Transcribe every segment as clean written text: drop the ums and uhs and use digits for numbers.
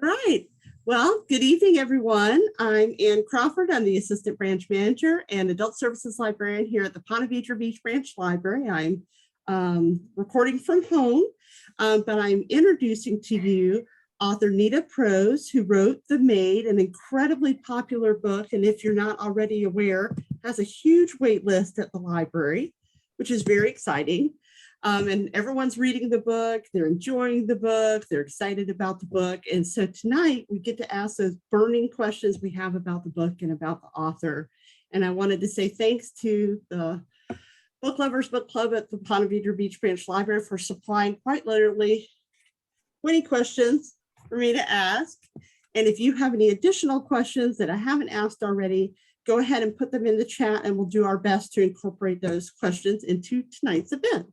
Right. Well, good evening, everyone. I'm Ann Crawford. I'm the Assistant Branch Manager and Adult Services Librarian here at the Ponte Vedra Beach Branch Library. I'm recording from home, but I'm introducing to you author Nita Prose, who wrote The Maid, an incredibly popular book, and if you're not already aware, has a huge wait list at the library, which is very exciting. And everyone's reading the book, they're enjoying the book, they're excited about the book. And so tonight we get to ask those burning questions we have about the book and about the author. And I wanted to say thanks to the Book Lovers Book Club at the Ponte Vedra Beach Branch Library for supplying quite literally 20 questions for me to ask. And if you have any additional questions that I haven't asked already, go ahead and put them in the chat and we'll do our best to incorporate those questions into tonight's event.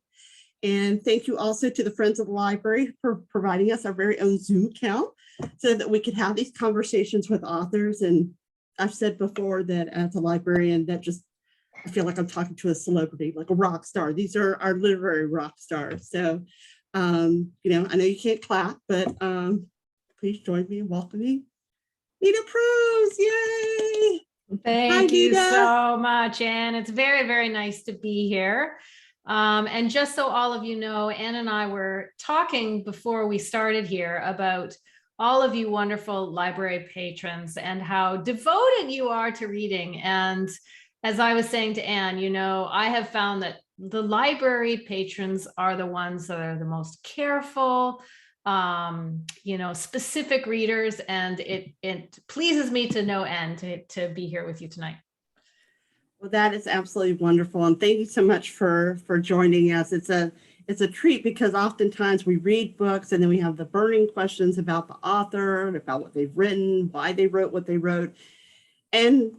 And thank you also to the Friends of the Library for providing us our very own Zoom account so that we could have these conversations with authors. And I've said before that as a librarian, I feel like I'm talking to a celebrity, like a rock star. These are our literary rock stars. So, I know you can't clap, but please join me in welcoming Nita Prose. Yay! Thank you so much, Anne. It's very, very nice to be here. And just so all of you know, Anne and I were talking before we started here about all of you wonderful library patrons and how devoted you are to reading. And as I was saying to Anne, I have found that the library patrons are the ones that are the most careful, specific readers. And it pleases me to no end to be here with you tonight. Well, that is absolutely wonderful. And thank you so much for joining us. It's a treat because oftentimes we read books and then we have the burning questions about the author, about what they've written, why they wrote what they wrote. And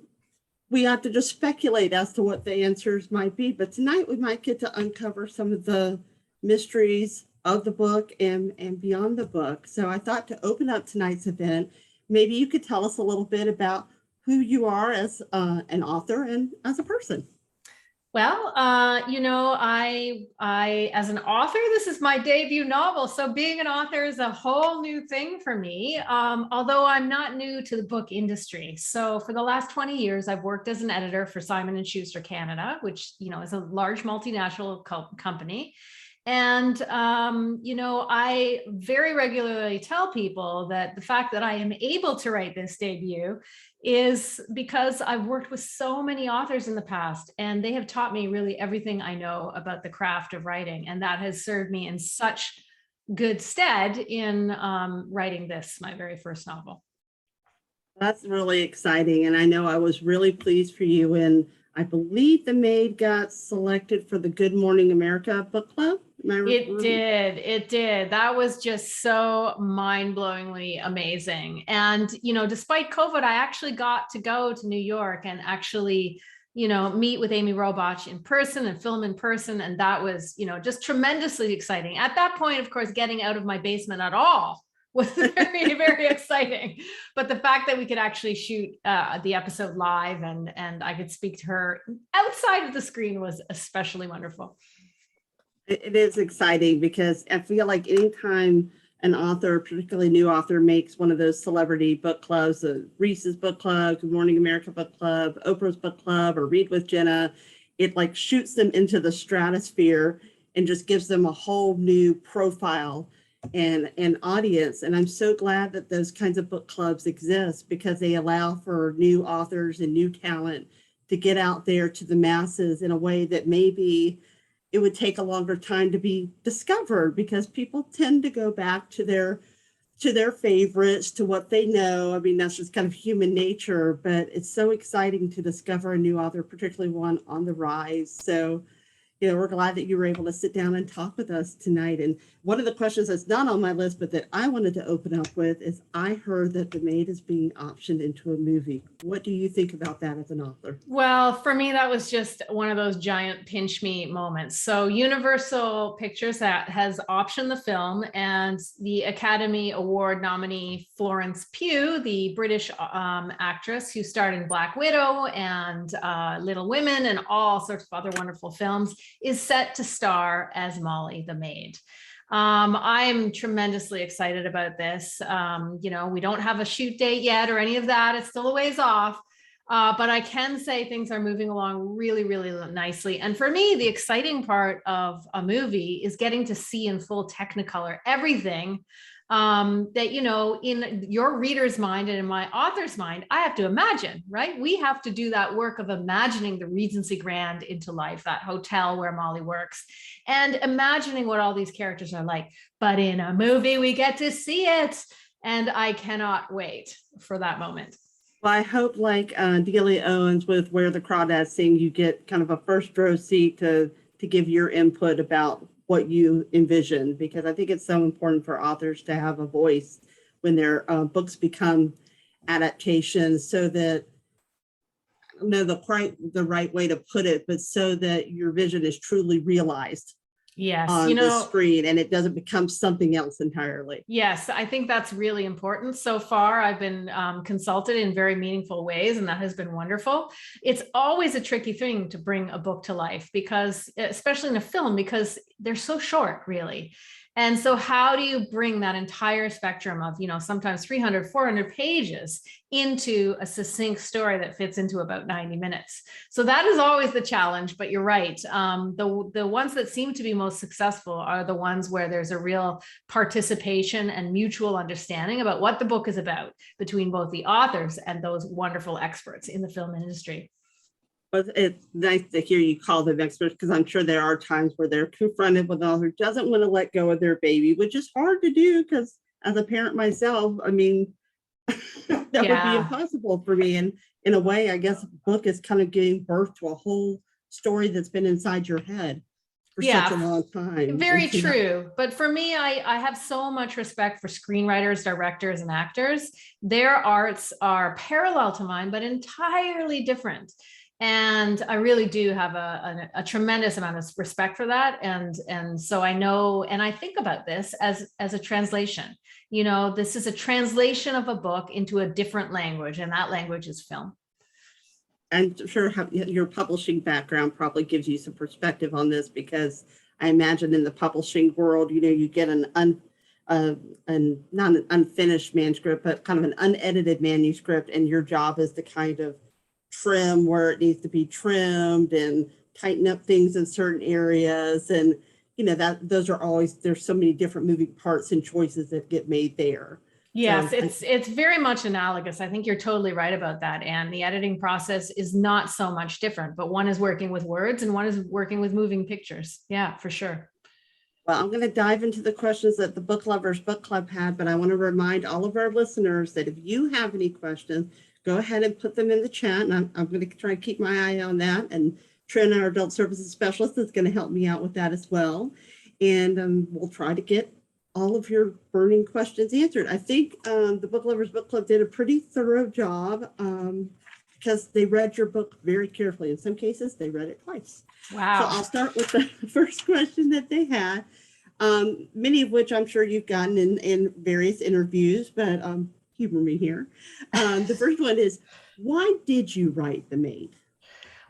we have to just speculate as to what the answers might be. But tonight we might get to uncover some of the mysteries of the book and beyond the book. So I thought to open up tonight's event, maybe you could tell us a little bit about who you are as an author and as a person. Well, I as an author, this is my debut novel. So being an author is a whole new thing for me, although I'm not new to the book industry. So for the last 20 years, I've worked as an editor for Simon & Schuster Canada, which, is a large multinational company. And, I very regularly tell people that the fact that I am able to write this debut is because I've worked with so many authors in the past, and they have taught me really everything I know about the craft of writing. And that has served me in such good stead in writing this, my very first novel. That's really exciting. And I know I was really pleased for you. And I believe The Maid got selected for the Good Morning America Book Club. It did. That was just so mind-blowingly amazing. And, despite COVID, I actually got to go to New York and actually, meet with Amy Robach in person and film in person. And that was, just tremendously exciting. At that point, of course, getting out of my basement at all was very, very exciting. But the fact that we could actually shoot the episode live and I could speak to her outside of the screen was especially wonderful. It is exciting because I feel like anytime an author, particularly new author, makes one of those celebrity book clubs, Reese's Book Club, Good Morning America Book Club, Oprah's Book Club, or Read with Jenna, it like shoots them into the stratosphere and just gives them a whole new profile and audience. And I'm so glad that those kinds of book clubs exist because they allow for new authors and new talent to get out there to the masses in a way that maybe it would take a longer time to be discovered because people tend to go back to their favorites, to what they know. I mean, that's just kind of human nature, but it's so exciting to discover a new author, particularly one on the rise. So, we're glad that you were able to sit down and talk with us tonight. And one of the questions that's not on my list, but that I wanted to open up with is I heard that The Maid is being optioned into a movie. What do you think about that as an author? Well, for me, that was just one of those giant pinch me moments. So Universal Pictures has optioned the film, and the Academy Award nominee Florence Pugh, the British actress who starred in Black Widow and Little Women and all sorts of other wonderful films, is set to star as Molly the Maid. I'm tremendously excited about this. We don't have a shoot date yet or any of that. It's still a ways off. But I can say things are moving along really, really nicely. And for me, the exciting part of a movie is getting to see in full Technicolor everything that, in your reader's mind and in my author's mind, I have to imagine, right? We have to do that work of imagining the Regency Grand into life, that hotel where Molly works, and imagining what all these characters are like. But in a movie, we get to see it. And I cannot wait for that moment. Well, I hope like Delia Owens with Where the Crawdads Sing, you get kind of a first row seat to give your input about what you envision, because I think it's so important for authors to have a voice when their books become adaptations, so that, I don't know the right way to put it, but so that your vision is truly realized Yes, on the screen and it doesn't become something else entirely. Yes, I think that's really important. So far, I've been consulted in very meaningful ways, and that has been wonderful. It's always a tricky thing to bring a book to life, because, especially in a film, because they're so short, really. And so how do you bring that entire spectrum of, sometimes 300, 400 pages into a succinct story that fits into about 90 minutes? So that is always the challenge, but you're right. The ones that seem to be most successful are the ones where there's a real participation and mutual understanding about what the book is about between both the authors and those wonderful experts in the film industry. But it's nice to hear you call them experts, because I'm sure there are times where they're confronted with an author who doesn't want to let go of their baby, which is hard to do, because as a parent myself, I mean, that would be impossible for me. And in a way, I guess a book is kind of giving birth to a whole story that's been inside your head for such a long time. Very true. But for me, I have so much respect for screenwriters, directors, and actors. Their arts are parallel to mine, but entirely different. And I really do have a tremendous amount of respect for that. And so I know, and I think about this as a translation. This is a translation of a book into a different language, and that language is film. I'm sure your publishing background probably gives you some perspective on this, because I imagine in the publishing world, you get not an unfinished manuscript, but kind of an unedited manuscript, and your job is to kind of trim where it needs to be trimmed and tighten up things in certain areas. And those are always, there's so many different moving parts and choices that get made there. Yes, so it's very much analogous. I think you're totally right about that. And the editing process is not so much different, but one is working with words and one is working with moving pictures. Yeah, for sure. Well, I'm going to dive into the questions that the Book Lovers Book Club had, but I want to remind all of our listeners that if you have any questions, go ahead and put them in the chat. And I'm going to try to keep my eye on that. And Trent, our adult services specialist, is going to help me out with that as well. And we'll try to get all of your burning questions answered. I think the Book Lovers Book Club did a pretty thorough job, because they read your book very carefully. In some cases, they read it twice. Wow. So I'll start with the first question that they had, many of which I'm sure you've gotten in various interviews, but humor me here. The first one is, why did you write The Maid?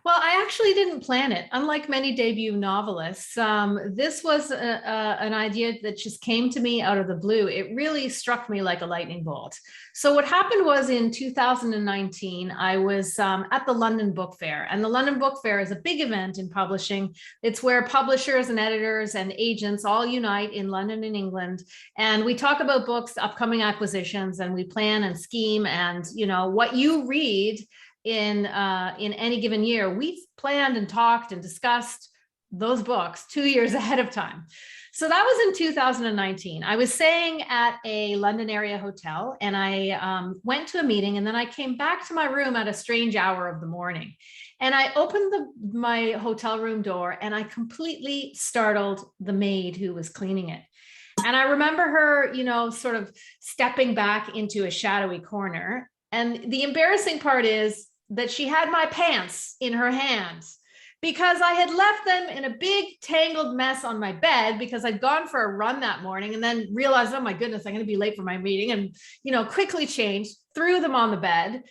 Well, I actually didn't plan it. Unlike many debut novelists, this was an idea that just came to me out of the blue. It really struck me like a lightning bolt. So what happened was, in 2019, I was at the London Book Fair. And the London Book Fair is a big event in publishing. It's where publishers and editors and agents all unite in London and England. And we talk about books, upcoming acquisitions, and we plan and scheme. And, what you read in any given year, we've planned and talked and discussed those books 2 years ahead of time. So that was in 2019. I was staying at a London area hotel, and I went to a meeting, and then I came back to my room at a strange hour of the morning. And I opened my hotel room door, and I completely startled the maid who was cleaning it. And I remember her, sort of stepping back into a shadowy corner. And the embarrassing part is that she had my pants in her hands, because I had left them in a big tangled mess on my bed, because I'd gone for a run that morning and then realized, oh my goodness, I'm going to be late for my meeting, and, quickly changed, threw them on the bed.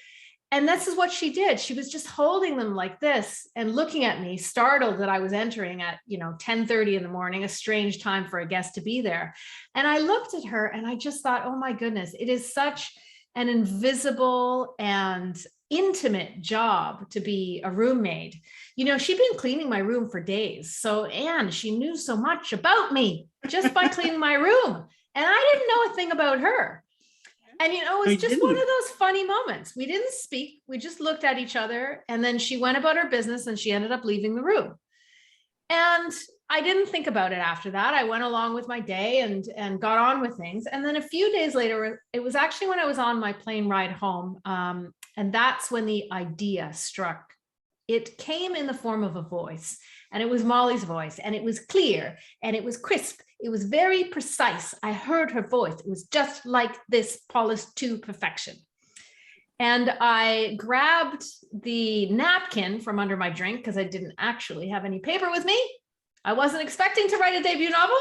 And this is what she did. She was just holding them like this and looking at me, startled that I was entering at, 10:30 in the morning, a strange time for a guest to be there. And I looked at her and I just thought, oh my goodness, it is such an invisible and intimate job to be a roommate. She'd been cleaning my room for days. So, and she knew so much about me just by cleaning my room. And I didn't know a thing about her. And, it was just one of those funny moments. We didn't speak. We just looked at each other. And then she went about her business and she ended up leaving the room. And I didn't think about it after that. I went along with my day and got on with things. And then a few days later, it was actually when I was on my plane ride home. And that's when the idea struck. It came in the form of a voice. And it was Molly's voice. And it was clear. And it was crisp. It was very precise. I heard her voice. It was just like this, polished to perfection. And I grabbed the napkin from under my drink because I didn't actually have any paper with me. I wasn't expecting to write a debut novel.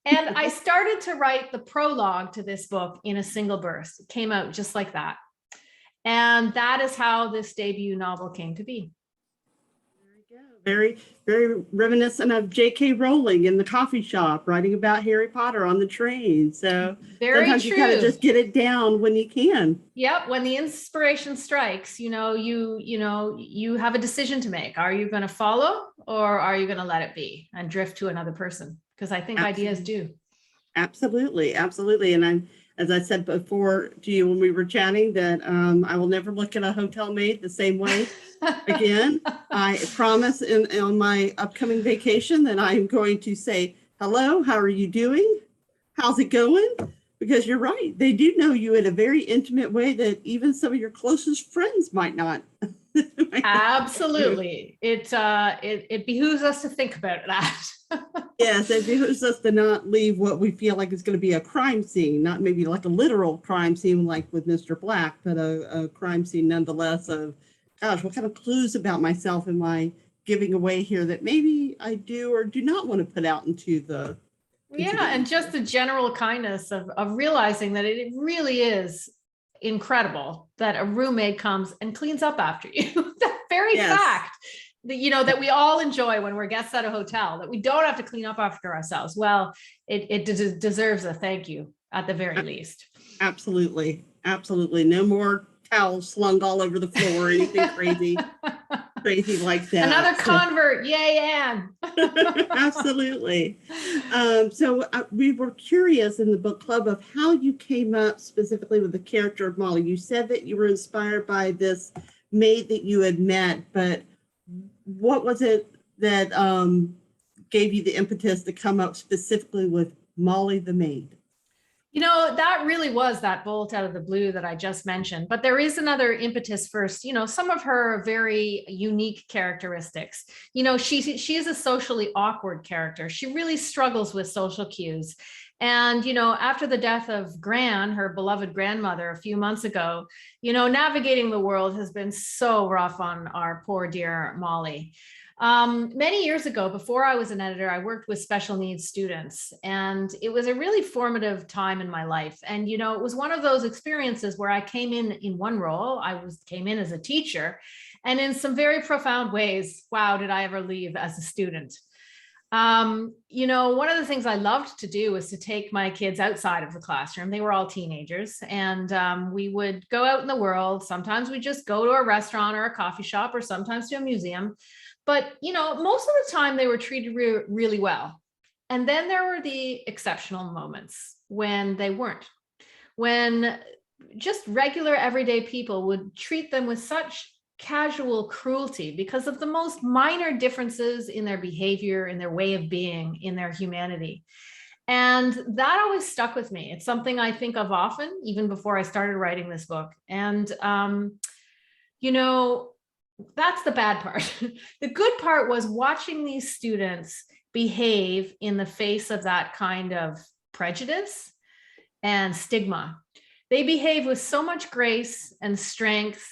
And I started to write the prologue to this book in a single burst. It came out just like that. And that is how this debut novel came to be. Very, very reminiscent of J.K. Rowling in the coffee shop, writing about Harry Potter on the train. So very sometimes true. You gotta just get it down when you can. Yep. When the inspiration strikes, you have a decision to make. Are you going to follow or are you going to let it be and drift to another person? Because I think ideas do. Absolutely. Absolutely. And as I said before to you when we were chatting, that I will never look at a hotel maid the same way again. I promise on my upcoming vacation that I'm going to say, hello, how are you doing? How's it going? Because you're right. They do know you in a very intimate way that even some of your closest friends might not. Absolutely. It behooves us to think about that. Yes, it behooves us to not leave what we feel like is going to be a crime scene, not maybe like a literal crime scene like with Mr. Black, but a crime scene nonetheless of, gosh, what kind of clues about myself am I giving away here that maybe I do or do not want to put out into the. And just the general kindness of realizing that it really is incredible that a roommate comes and cleans up after you. That very fact that we all enjoy when we're guests at a hotel, that we don't have to clean up after ourselves. Well, it deserves a thank you at the very least. Absolutely. Absolutely. No more towels slung all over the floor or anything crazy like that. Another convert. Yay, Anne. Absolutely. So we were curious in the book club of how you came up specifically with the character of Molly. You said that you were inspired by this maid that you had met, but what was it that gave you the impetus to come up specifically with Molly the maid? That really was that bolt out of the blue that I just mentioned, but there is another impetus first. Some of her very unique characteristics. She is a socially awkward character. She really struggles with social cues. And, after the death of Gran, her beloved grandmother, a few months ago, navigating the world has been so rough on our poor dear Molly. Many years ago, before I was an editor, I worked with special needs students, and it was a really formative time in my life. And, it was one of those experiences where I came in one role. Came in as a teacher, and in some very profound ways, wow, did I ever leave as a student. One of the things I loved to do was to take my kids outside of the classroom. They were all teenagers, and we would go out in the world. Sometimes we just go to a restaurant or a coffee shop, or sometimes to a museum. But, most of the time they were treated really well. And then there were the exceptional moments when they weren't, when just regular everyday people would treat them with such casual cruelty because of the most minor differences in their behavior, in their way of being, in their humanity. And that always stuck with me. It's something I think of often, even before I started writing this book. And, that's the bad part. The good part was watching these students behave in the face of that kind of prejudice and stigma. They behave with so much grace and strength,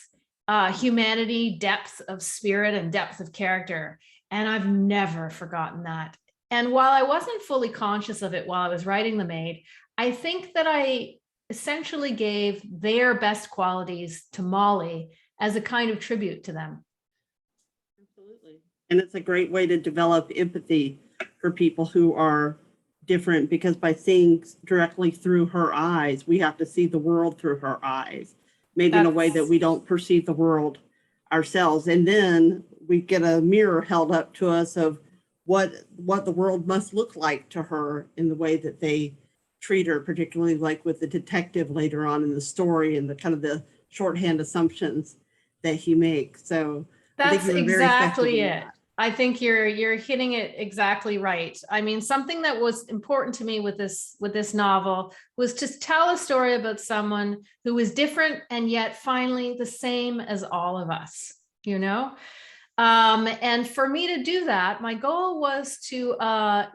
humanity, depth of spirit, and depth of character. And I've never forgotten that. And while I wasn't fully conscious of it while I was writing The Maid, I think that I essentially gave their best qualities to Molly as a kind of tribute to them. Absolutely. And it's a great way to develop empathy for people who are different, because by seeing directly through her eyes, we have to see the world through her eyes, maybe in a way that we don't perceive the world ourselves. And then we get a mirror held up to us of what the world must look like to her in the way that they treat her, particularly like with the detective later on in the story and the kind of the shorthand assumptions that he makes. So I think That's you were very effective exactly in it. that. I think you're hitting it exactly right. I mean, something that was important to me with this novel was to tell a story about someone who was different and yet finally the same as all of us, you know? And for me to do that, my goal was to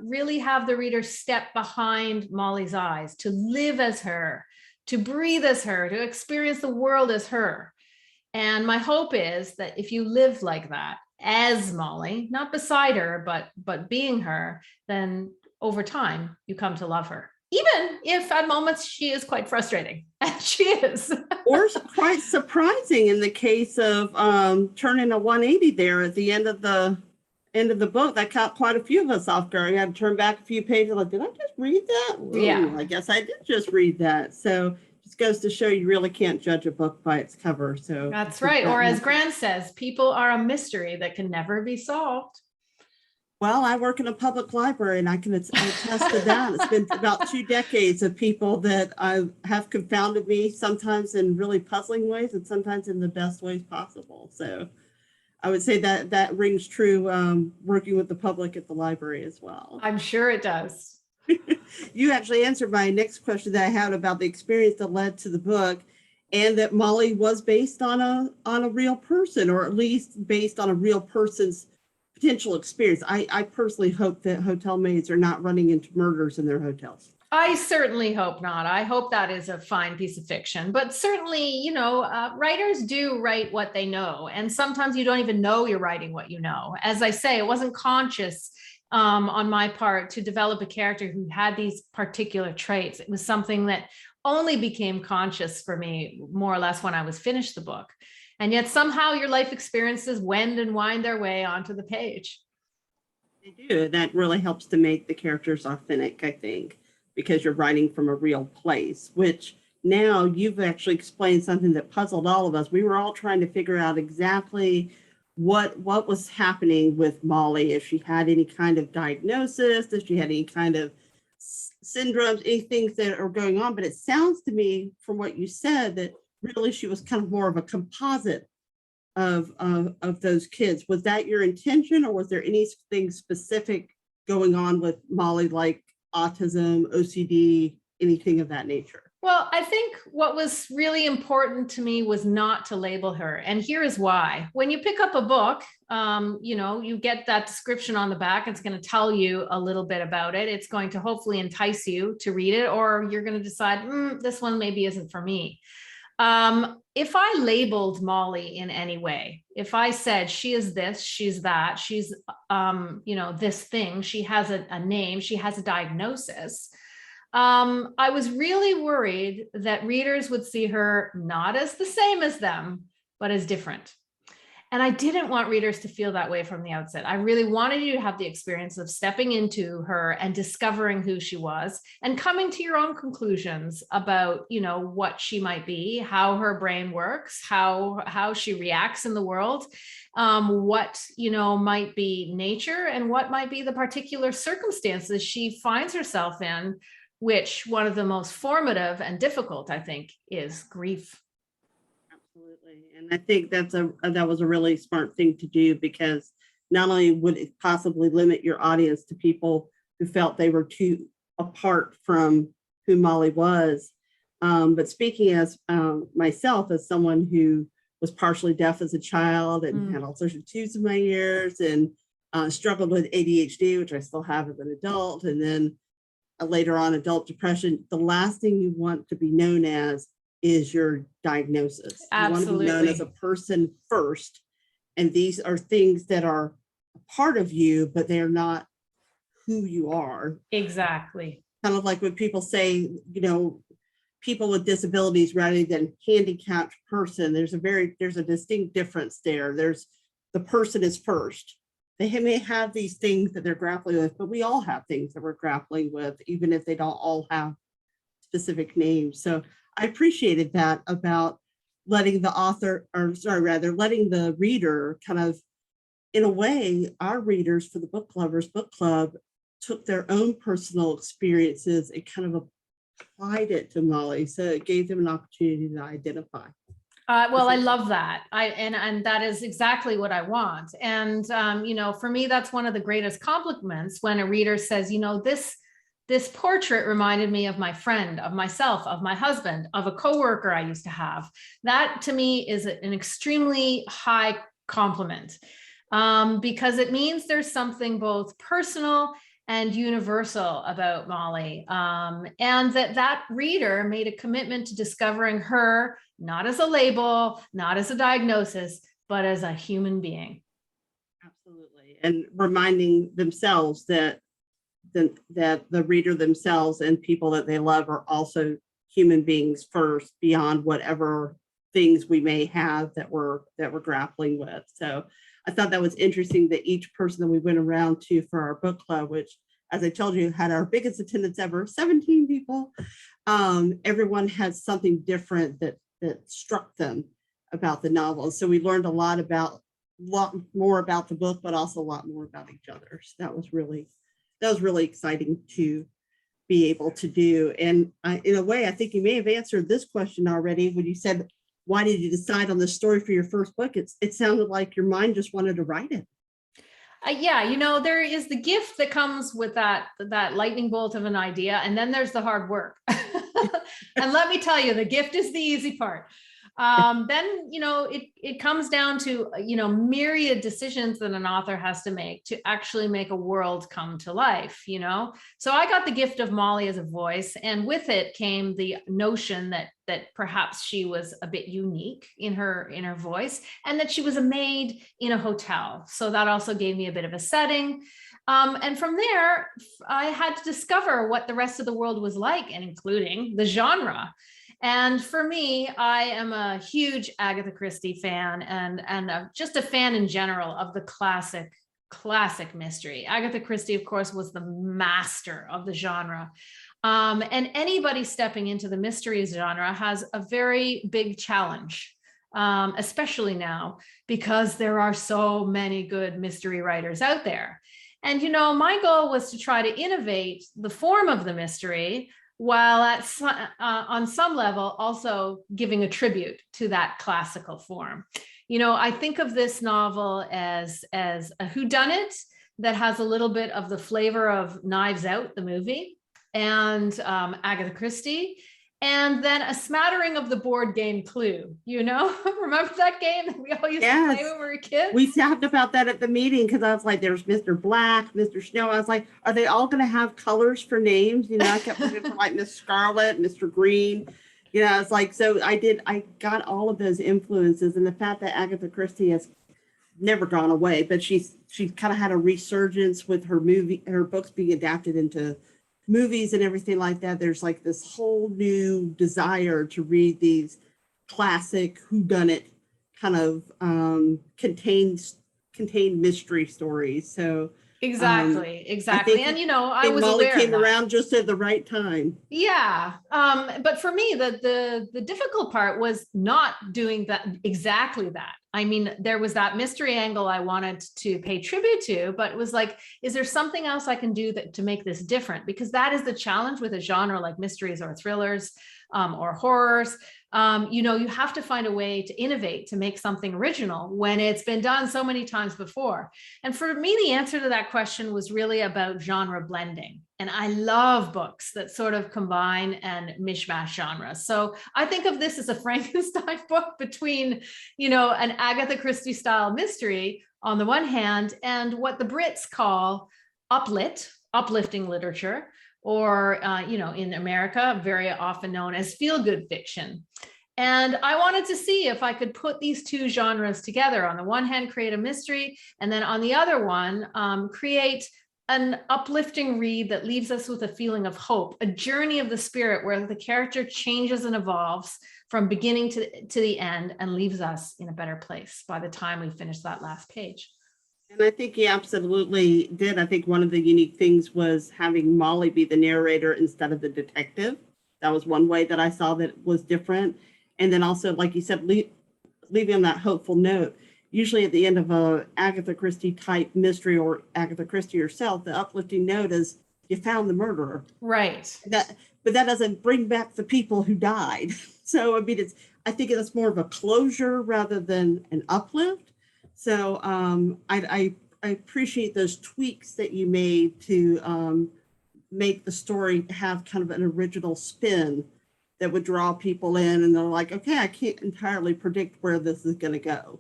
really have the reader step behind Molly's eyes, to live as her, to breathe as her, to experience the world as her. And my hope is that if you live like that, as Molly, not beside her, but being her, then over time you come to love her, even if at moments she is quite frustrating, and she is. Or quite surprising in the case of turning a 180 there at the end of the book. That caught quite a few of us off guard. I had to turn back a few pages like, did I just read that? Yeah. Ooh, I guess I did just read that. So just goes to show you really can't judge a book by its cover. So That's right. Or as Gran says, people are a mystery that can never be solved. Well, I work in a public library and I can attest to that. It's been about 2 decades of people that have confounded me, sometimes in really puzzling ways and sometimes in the best ways possible. So I would say that rings true working with the public at the library as well. I'm sure it does. You actually answered my next question that I had about the experience that led to the book, and that Molly was based on a real person, or at least based on a real person's potential experience. I personally hope that hotel maids are not running into murders in their hotels. I certainly hope not. I hope that is a fine piece of fiction, but certainly, you know, writers do write what they know. And sometimes you don't even know you're writing what you know. As I say, it wasn't conscious on my part to develop a character who had these particular traits. It was something that only became conscious for me more or less when I was finished the book. And yet somehow your life experiences wend and wind their way onto the page. They do. That really helps to make the characters authentic, I think, because you're writing from a real place, which now you've actually explained something that puzzled all of us. We were all trying to figure out exactly what was happening with Molly, if she had any kind of diagnosis, if she had any kind of syndromes, any things that are going on. But it sounds to me from what you said that really she was kind of more of a composite of those kids. Was that your intention, or was there anything specific going on with Molly, like autism, OCD, anything of that nature? Well, I think what was really important to me was not to label her. And here is why. When you pick up a book, you know, you get that description on the back. It's going to tell you a little bit about it. It's going to hopefully entice you to read it, or you're going to decide, this one maybe isn't for me. If I labeled Molly in any way, if I said she is this, she's that, she's, you know, this thing, she has a name, she has a diagnosis, I was really worried that readers would see her not as the same as them, but as different. And I didn't want readers to feel that way from the outset. I really wanted you to have the experience of stepping into her and discovering who she was and coming to your own conclusions about, you know, what she might be, how her brain works, how she reacts in the world, what, you know, might be nature and what might be the particular circumstances she finds herself in, which one of the most formative and difficult, I think, is grief. Absolutely. And I think that was a really smart thing to do, because not only would it possibly limit your audience to people who felt they were too apart from who Molly was, but speaking as myself, as someone who was partially deaf as a child and had all sorts of tubes in my ears, and struggled with ADHD, which I still have as an adult, and then later on adult depression, the last thing you want to be known as is your diagnosis. Absolutely. You want to be known as a person first. And these are things that are a part of you, but they're not who you are. Exactly. Kind of like when people say, you know, people with disabilities rather than handicapped person. There's a distinct difference there. The person is first. They may have these things that they're grappling with, but we all have things that we're grappling with, even if they don't all have specific names. So I appreciated that about letting the author, or sorry, rather letting the reader kind of, in a way, our readers for the Book Lovers Book Club took their own personal experiences and kind of applied it to Molly. So it gave them an opportunity to identify. Well, I love that. And that is exactly what I want. And, for me, that's one of the greatest compliments when a reader says, this portrait reminded me of my friend, of myself, of my husband, of a coworker I used to have. That to me is an extremely high compliment, because it means there's something both personal and universal about Molly, and that reader made a commitment to discovering her, not as a label, not as a diagnosis, but as a human being. Absolutely. And reminding themselves that the reader themselves and people that they love are also human beings first, beyond whatever things we may have that we're grappling with. So I thought that was interesting that each person that we went around to for our book club, which, as I told you, had our biggest attendance ever, 17 people. Everyone had something different that struck them about the novel. So we learned a lot more about the book, but also a lot more about each other. So that was really exciting to be able to do. And in a way, I think you may have answered this question already when you said, why did you decide on this story for your first book? It sounded like your mind just wanted to write it. Yeah, there is the gift that comes with that lightning bolt of an idea, and then there's the hard work. And let me tell you, the gift is the easy part. Then, it comes down to, myriad decisions that an author has to make to actually make a world come to life, So I got the gift of Molly as a voice, and with it came the notion that perhaps she was a bit unique in her voice, and that she was a maid in a hotel. So that also gave me a bit of a setting. And from there, I had to discover what the rest of the world was like, and including the genre. And for me, I am a huge Agatha Christie fan, and just a fan in general of the classic mystery. Agatha Christie, of course, was the master of the genre. And anybody stepping into the mystery genre has a very big challenge, especially now, because there are so many good mystery writers out there. And, my goal was to try to innovate the form of the mystery, while on some level also giving a tribute to that classical form. I think of this novel as a whodunit that has a little bit of the flavor of Knives Out, the movie, and Agatha Christie, and then a smattering of the board game Clue. Remember that game that we all used to play when we were kids? We talked about that at the meeting, because I was like, there's Mr. Black, Mr. Snow. I was like, are they all going to have colors for names? I kept looking for like Miss Scarlet, Mr. Green. It's like, so I got all of those influences, and the fact that Agatha Christie has never gone away, but she's kind of had a resurgence with her books being adapted into movies and everything like that. There's like this whole new desire to read these classic whodunit kind of contained mystery stories. So exactly. And I was Molly aware came around just at the right time. Yeah. But for me, the difficult part was not doing exactly that. I mean, there was that mystery angle I wanted to pay tribute to, but it was like, is there something else I can do to make this different? Because that is the challenge with a genre like mysteries or thrillers, or horrors. You have to find a way to innovate, to make something original when it's been done so many times before. And for me, the answer to that question was really about genre blending. And I love books that sort of combine and mishmash genres. So I think of this as a Frankenstein book between, an Agatha Christie style mystery on the one hand, and what the Brits call uplifting literature, or, in America, very often known as feel-good fiction. And I wanted to see if I could put these two genres together. On the one hand, create a mystery, and then on the other one, create an uplifting read that leaves us with a feeling of hope, a journey of the spirit where the character changes and evolves from beginning to the end and leaves us in a better place by the time we finish that last page. And I think he absolutely did. I think one of the unique things was having Molly be the narrator instead of the detective. That was one way that I saw that was different. And then also, like you said, leaving on that hopeful note. Usually at the end of a Agatha Christie type mystery or Agatha Christie herself, the uplifting note is you found the murderer. Right. But that doesn't bring back the people who died. So, I mean, I think it's more of a closure rather than an uplift. So I appreciate those tweaks that you made to make the story have kind of an original spin that would draw people in, and they're like, okay, I can't entirely predict where this is going to go.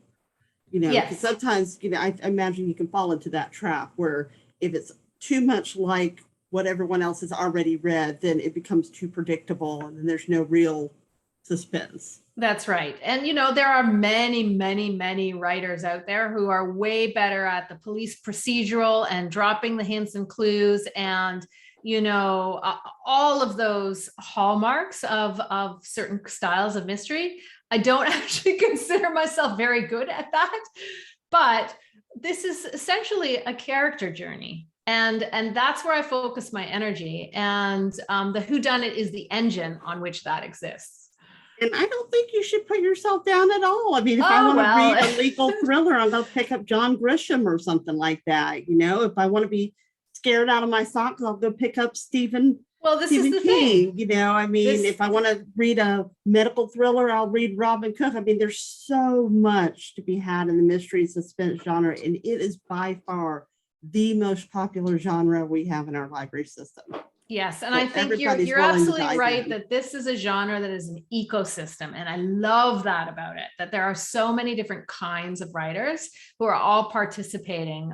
You know, Yes. sometimes, you know, I imagine you can fall into that trap where if it's too much like what everyone else has already read, then it becomes too predictable and then there's no real suspense. That's right. And, you know, there are many, many, many writers out there who are way better at the police procedural and dropping the hints and clues and, you know, all of those hallmarks of certain styles of mystery. I don't actually consider myself very good at that, but this is essentially a character journey. And that's where I focus my energy. And the whodunit is the engine on which that exists. And I don't think you should put yourself down at all. I mean, if I want to read a legal thriller, I'm going to pick up John Grisham or something like that. You know, if I want to be scared out of my socks, I'll go pick up Stephen King. Thing. You know, I mean, if I want to read a medical thriller, I'll read Robin Cook. I mean, there's so much to be had in the mystery suspense genre, and it is by far the most popular genre we have in our library system. Yes, and I think you're absolutely right that this is a genre that is an ecosystem, and I love that about it, that there are so many different kinds of writers who are all participating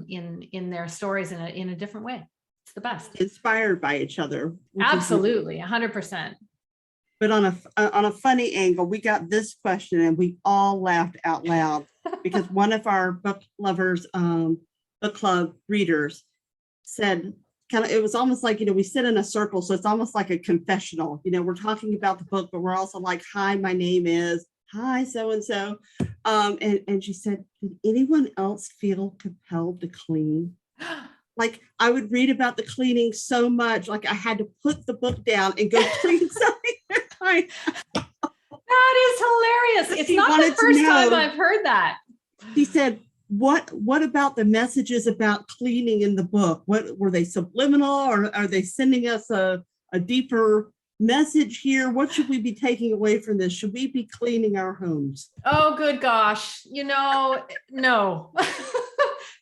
in their stories in a different way. It's the best. Inspired by each other. Absolutely, 100%. But on a funny angle, we got this question and we all laughed out loud because one of our book lovers, book club readers said, it was almost like, you know, we sit in a circle. So it's almost like a confessional, you know, we're talking about the book, but we're also like, hi, my name is, hi, so-and-so. And she said, did anyone else feel compelled to clean? Like I would read about the cleaning so much, like I had to put the book down and go clean something. That is hilarious. It's not the first time I've heard that. He said, what about the messages about cleaning in the book? What were they subliminal, or are they sending us a deeper message here? What should we be taking away from this? Should we be cleaning our homes? Oh, good gosh. You know, no,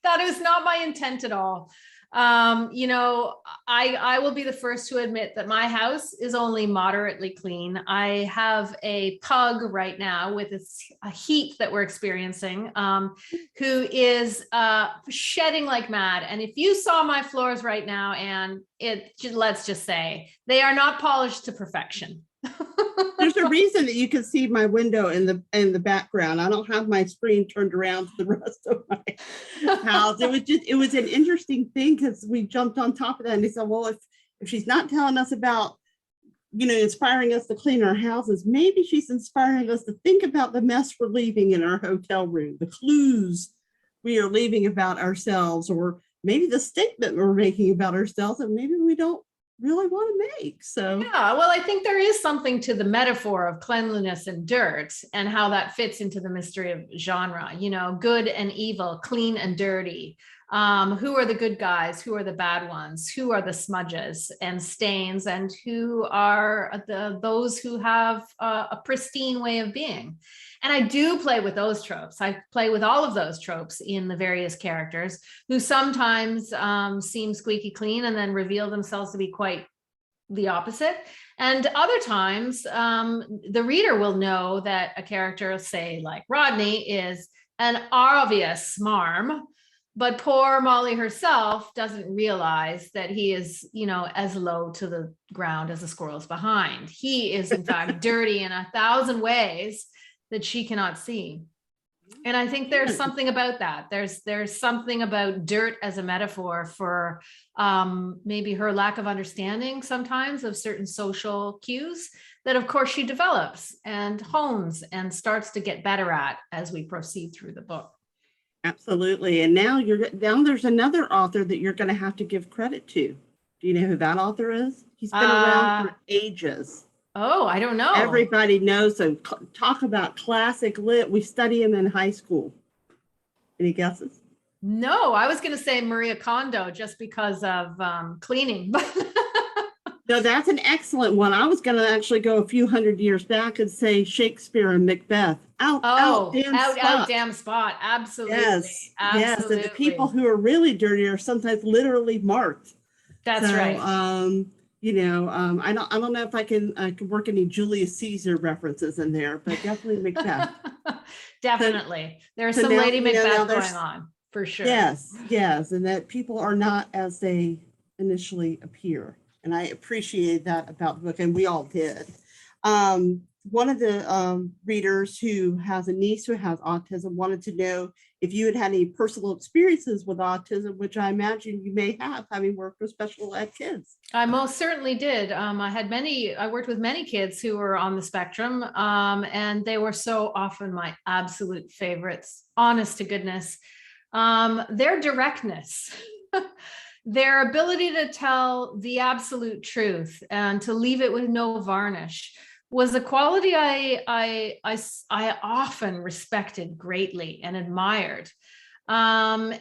that is not my intent at all. You know, I will be the first to admit that my house is only moderately clean. I have a pug right now with a heat that we're experiencing, who is shedding like mad. And if you saw my floors right now, and let's just say they are not polished to perfection. There's a reason that you can see my window in the background. I don't have my screen turned around to the rest of my house. It was an interesting thing because we jumped on top of that and they said, well, if she's not telling us about, you know, inspiring us to clean our houses, maybe she's inspiring us to think about the mess we're leaving in our hotel room, the clues we are leaving about ourselves, or maybe the statement we're making about ourselves, and maybe we don't really want to make. So yeah, well, I think there is something to the metaphor of cleanliness and dirt and how that fits into the mystery of genre, you know, good and evil, clean and dirty. Who are the good guys? Who are the bad ones? Who are the smudges and stains? And who are those who have a pristine way of being? And I do play with those tropes. I play with all of those tropes in the various characters who sometimes seem squeaky clean and then reveal themselves to be quite the opposite. And other times the reader will know that a character, say like Rodney, is an obvious smarm, but poor Molly herself doesn't realize that he is, you know, as low to the ground as the squirrels behind. He is in fact dirty in 1,000 ways that she cannot see. And I think there's something about that. There's something about dirt as a metaphor for maybe her lack of understanding sometimes of certain social cues that of course she develops and hones and starts to get better at as we proceed through the book. Absolutely. And now there's another author that you're going to have to give credit to. Do you know who that author is? He's been around for ages. Oh, I don't know. Everybody knows him. Talk about classic lit. We study him in high school. Any guesses? No, I was going to say Maria Kondo just because of cleaning. No, that's an excellent one. I was going to actually go a few hundred years back and say Shakespeare and Macbeth. Out, damn spot. Absolutely. Yes, Absolutely. yes. And the people who are really dirty are sometimes literally marked. That's right. I don't know if I can work any Julius Caesar references in there, but definitely Macbeth. Definitely. There's some Lady Macbeth going on for sure. Yes, and that people are not as they initially appear. And I appreciate that about the book, and we all did. One of the readers who has a niece who has autism wanted to know if you had had any personal experiences with autism, which I imagine you may have, having worked with special ed kids. I most certainly did. I worked with many kids who were on the spectrum, and they were so often my absolute favorites, honest to goodness. Their directness, their ability to tell the absolute truth and to leave it with no varnish was a quality I often respected greatly and admired. Those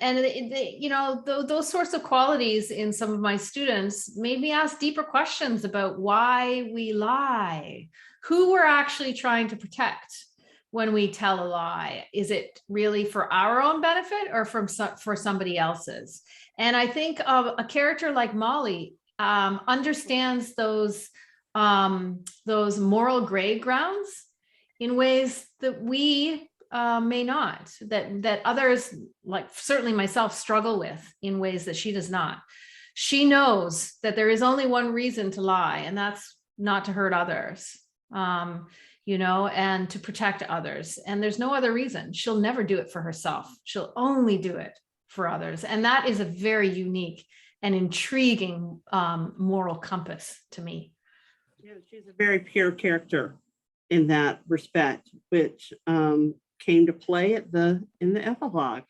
sorts of qualities in some of my students made me ask deeper questions about why we lie, who we're actually trying to protect when we tell a lie. Is it really for our own benefit or for somebody else's? And I think of a character like Molly understands those moral gray grounds in ways that we may not, that others, like certainly myself, struggle with in ways that she does not. She knows that there is only one reason to lie, and that's not to hurt others, and to protect others. And there's no other reason. She'll never do it for herself. She'll only do it for others. And that is a very unique and intriguing moral compass to me. Yeah, she's a very pure character in that respect, which came to play in the epilogue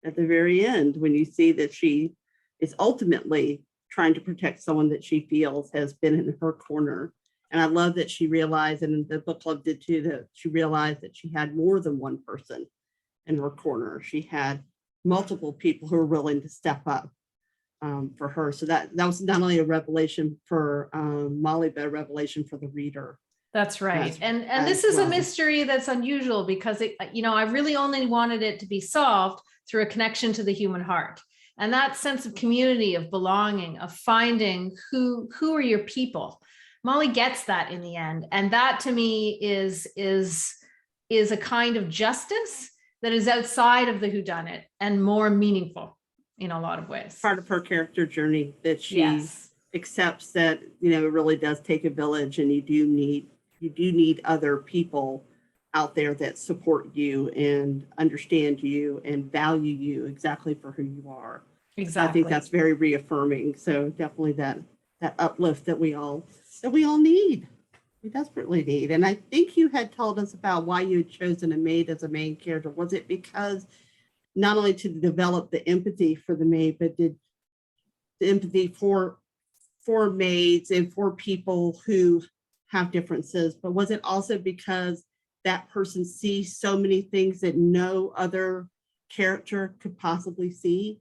at the very end, when you see that she is ultimately trying to protect someone that she feels has been in her corner. And I love that she realized, and the book club did too, that she realized that she had more than one person in her corner. She had multiple people who were willing to step up for her. So that was not only a revelation for Molly, but a revelation for the reader. That's right. And this is a mystery that's unusual because I really only wanted it to be solved through a connection to the human heart. And that sense of community, of belonging, of finding who are your people. Molly gets that in the end. And that to me is a kind of justice that is outside of the whodunit and more meaningful in a lot of ways. Part of her character journey, that she accepts that, it really does take a village, and you do need other people out there that support you and understand you and value you exactly for who you are. Exactly. I think that's very reaffirming. So definitely that uplift that we all need. We desperately need. And I think you had told us about why you had chosen a maid as a main character. Was it because not only to develop the empathy for the maid, but did the empathy for maids and for people who have differences, but was it also because that person sees so many things that no other character could possibly see?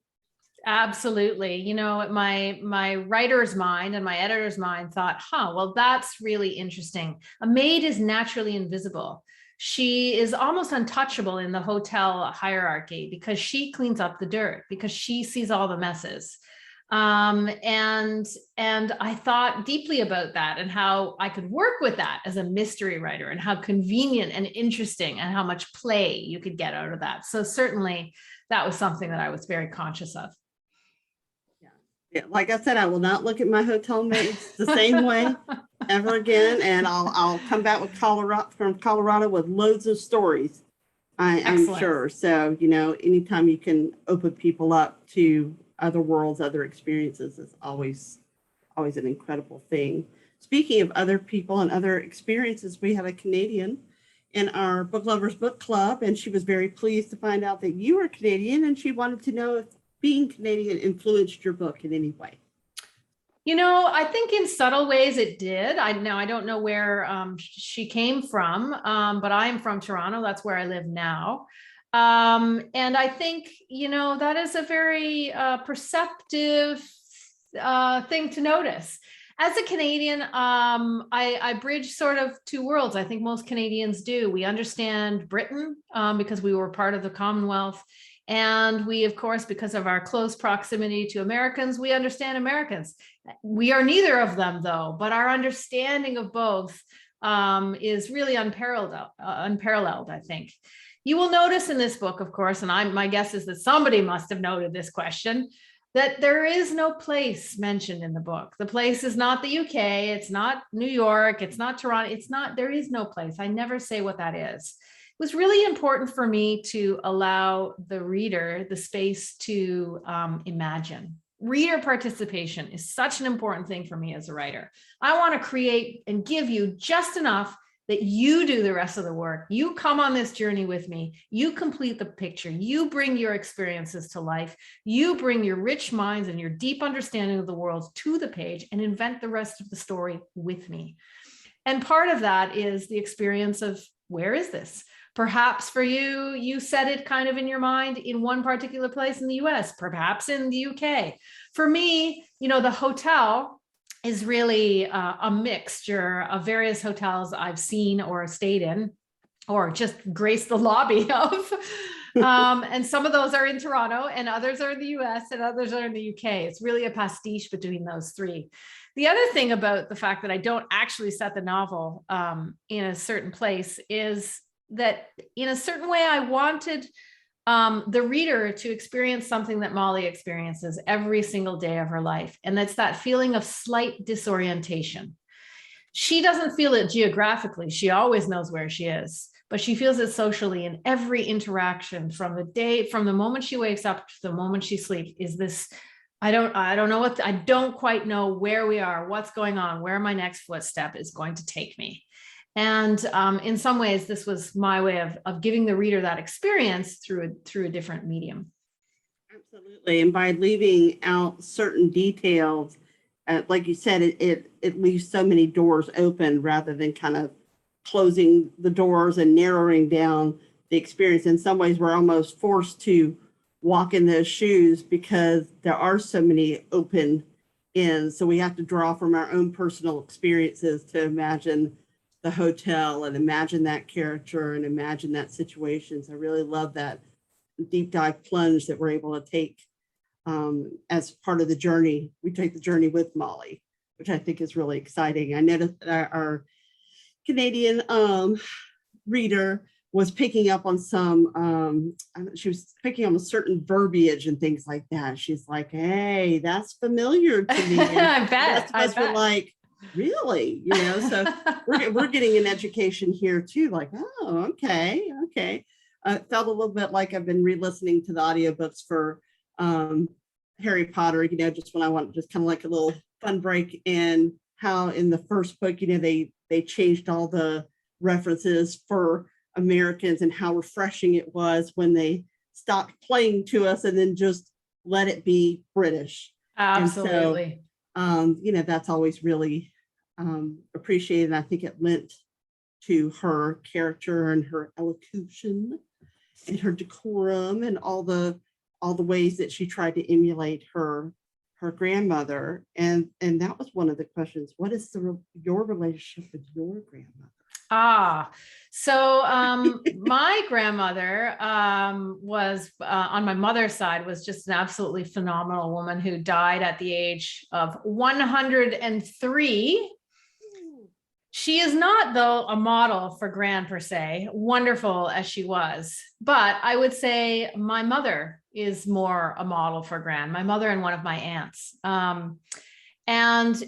Absolutely. My writer's mind and my editor's mind thought, well, that's really interesting. A maid is naturally invisible. She is almost untouchable in the hotel hierarchy because she cleans up the dirt, because she sees all the messes. And I thought deeply about that and how I could work with that as a mystery writer, and how convenient and interesting and how much play you could get out of that. So certainly that was something that I was very conscious of. Yeah, like I said, I will not look at my hotel mates the same way ever again, and I'll come back from Colorado with loads of stories I'm Excellent. sure. So, anytime you can open people up to other worlds, other experiences is always an incredible thing. Speaking of other people and other experiences, we have a Canadian in our Book Lovers Book Club, and she was very pleased to find out that you were Canadian, and she wanted to know if being Canadian influenced your book in any way. I think in subtle ways it did. I don't know where she came from, but I'm from Toronto. That's where I live now. And I think, that is a very perceptive thing to notice. As a Canadian, I bridge sort of two worlds. I think most Canadians do. We understand Britain because we were part of the Commonwealth. And we, of course, because of our close proximity to Americans, we understand Americans. We are neither of them, though, but our understanding of both is really unparalleled, I think. You will notice in this book, of course, and my guess is that somebody must have noted this question, that there is no place mentioned in the book. The place is not the UK, it's not New York, it's not Toronto, there is no place. I never say what that is. It was really important for me to allow the reader the space to imagine. Reader participation is such an important thing for me as a writer. I want to create and give you just enough that you do the rest of the work. You come on this journey with me. You complete the picture. You bring your experiences to life. You bring your rich minds and your deep understanding of the world to the page and invent the rest of the story with me. And part of that is the experience of, where is this? Perhaps for you, you set it kind of in your mind in one particular place in the US, perhaps in the UK. For me, the hotel is really a mixture of various hotels I've seen or stayed in, or just graced the lobby of. And some of those are in Toronto, and others are in the US, and others are in the UK. It's really a pastiche between those three. The other thing about the fact that I don't actually set the novel in a certain place is that in a certain way, I wanted the reader to experience something that Molly experiences every single day of her life. And that's that feeling of slight disorientation. She doesn't feel it geographically. She always knows where she is, but she feels it socially in every interaction from the moment she wakes up to the moment she sleeps. Is this, I don't quite know where we are, what's going on, where my next footstep is going to take me. And in some ways, this was my way of giving the reader that experience through a different medium. Absolutely. And by leaving out certain details, like you said, it leaves so many doors open rather than kind of closing the doors and narrowing down the experience. In some ways, we're almost forced to walk in those shoes because there are so many open ends. So we have to draw from our own personal experiences to imagine the hotel and imagine that character and imagine that situation. So I really love that deep dive plunge that we're able to take as part of the journey. We take the journey with Molly, which I think is really exciting. I noticed that our Canadian reader was picking up on she was picking on a certain verbiage and things like that. She's like, hey, that's familiar to me. I bet. We're like, really? So we're getting an education here too. Like, oh, okay. It felt a little bit like I've been re-listening to the audiobooks for Harry Potter, just when I want just kind of like a little fun break, and how in the first book, they changed all the references for Americans and how refreshing it was when they stopped playing to us and then just let it be British. Absolutely. And so, that's always really appreciated. And I think it lent to her character and her elocution and her decorum and all the ways that she tried to emulate her grandmother. And that was one of the questions. What is your relationship with your grandmother? So my grandmother was on my mother's side was just an absolutely phenomenal woman who died at the age of 103. She is not, though, a model for Gran per se, wonderful as she was. But I would say my mother is more a model for Gran, my mother and one of my aunts. And,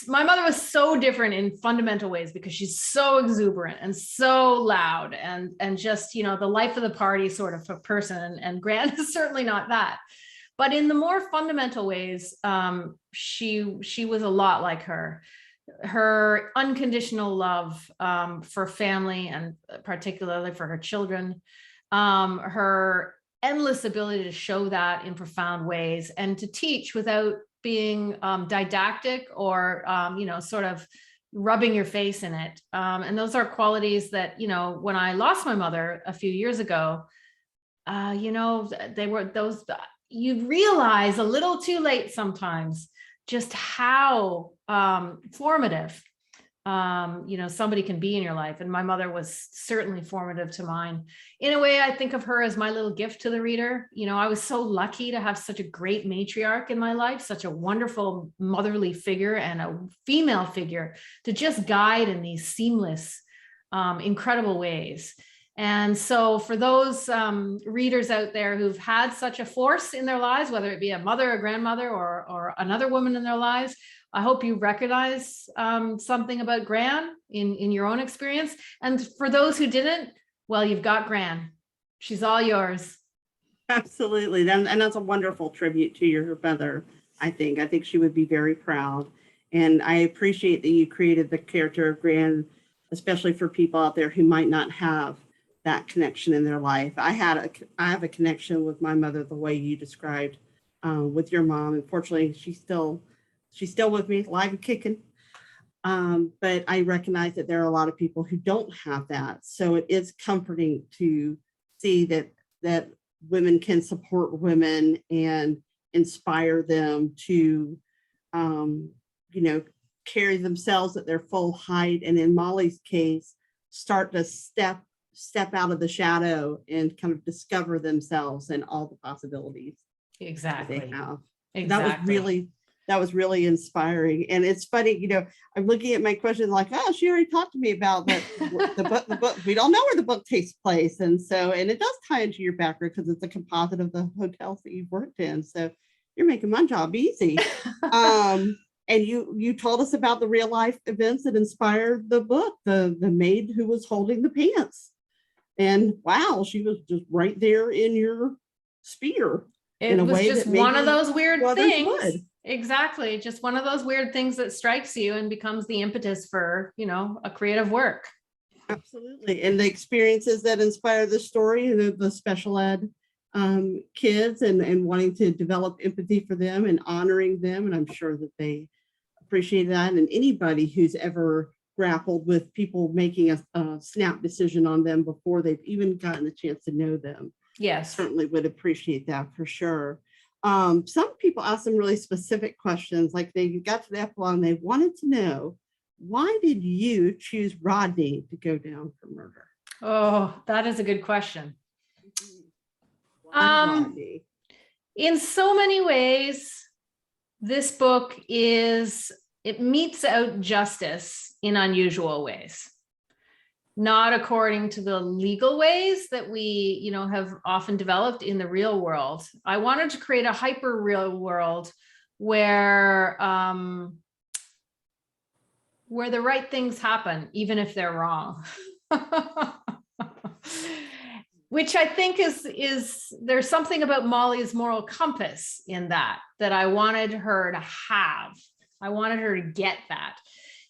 my mother was so different in fundamental ways because she's so exuberant and so loud and just, the life of the party sort of a person. And Gran is certainly not that. But in the more fundamental ways, she was a lot like her. Her unconditional love for family and particularly for her children, her endless ability to show that in profound ways and to teach without being didactic or, sort of rubbing your face in it. And those are qualities that, when I lost my mother a few years ago, they were those, you realize a little too late sometimes just how formative, somebody can be in your life. And my mother was certainly formative to mine. In a way, I think of her as my little gift to the reader. I was so lucky to have such a great matriarch in my life, such a wonderful motherly figure and a female figure to just guide in these seamless, incredible ways. And so for those readers out there who've had such a force in their lives, whether it be a mother, a grandmother, or another woman in their lives, I hope you recognize something about Gran in your own experience. And for those who didn't, well, you've got Gran. She's all yours. Absolutely. And that's a wonderful tribute to your mother, I think. I think she would be very proud. And I appreciate that you created the character of Gran, especially for people out there who might not have that connection in their life. I have a connection with my mother the way you described with your mom. Unfortunately, she's still with me, alive and kicking. But I recognize that there are a lot of people who don't have that. So it is comforting to see that women can support women and inspire them to, carry themselves at their full height. And in Molly's case, start to step out of the shadow and kind of discover themselves and all the possibilities Exactly. they have. Exactly. That was really inspiring. And it's funny, I'm looking at my question like, oh, she already talked to me about the book. We don't know where the book takes place. And it does tie into your background because it's a composite of the hotels that you've worked in. So you're making my job easy. And you told us about the real life events that inspired the book, the maid who was holding the pants. And wow, she was just right there in your sphere. It was just one of those weird things. Exactly. Just one of those weird things that strikes you and becomes the impetus for, a creative work. Absolutely. And the experiences that inspire the story, the special ed kids and wanting to develop empathy for them and honoring them. And I'm sure that they appreciate that. And anybody who's ever grappled with people making a snap decision on them before they've even gotten a chance to know them. Yes. Certainly would appreciate that for sure. Some people ask some really specific questions, like they got to the epilogue and they wanted to know, why did you choose Rodney to go down for murder? Oh, that is a good question. In so many ways, this book it metes out justice in unusual ways, not according to the legal ways that we, have often developed in the real world. I wanted to create a hyper real world where the right things happen, even if they're wrong. Which I think is there's something about Molly's moral compass in that I wanted her to have. I wanted her to get that.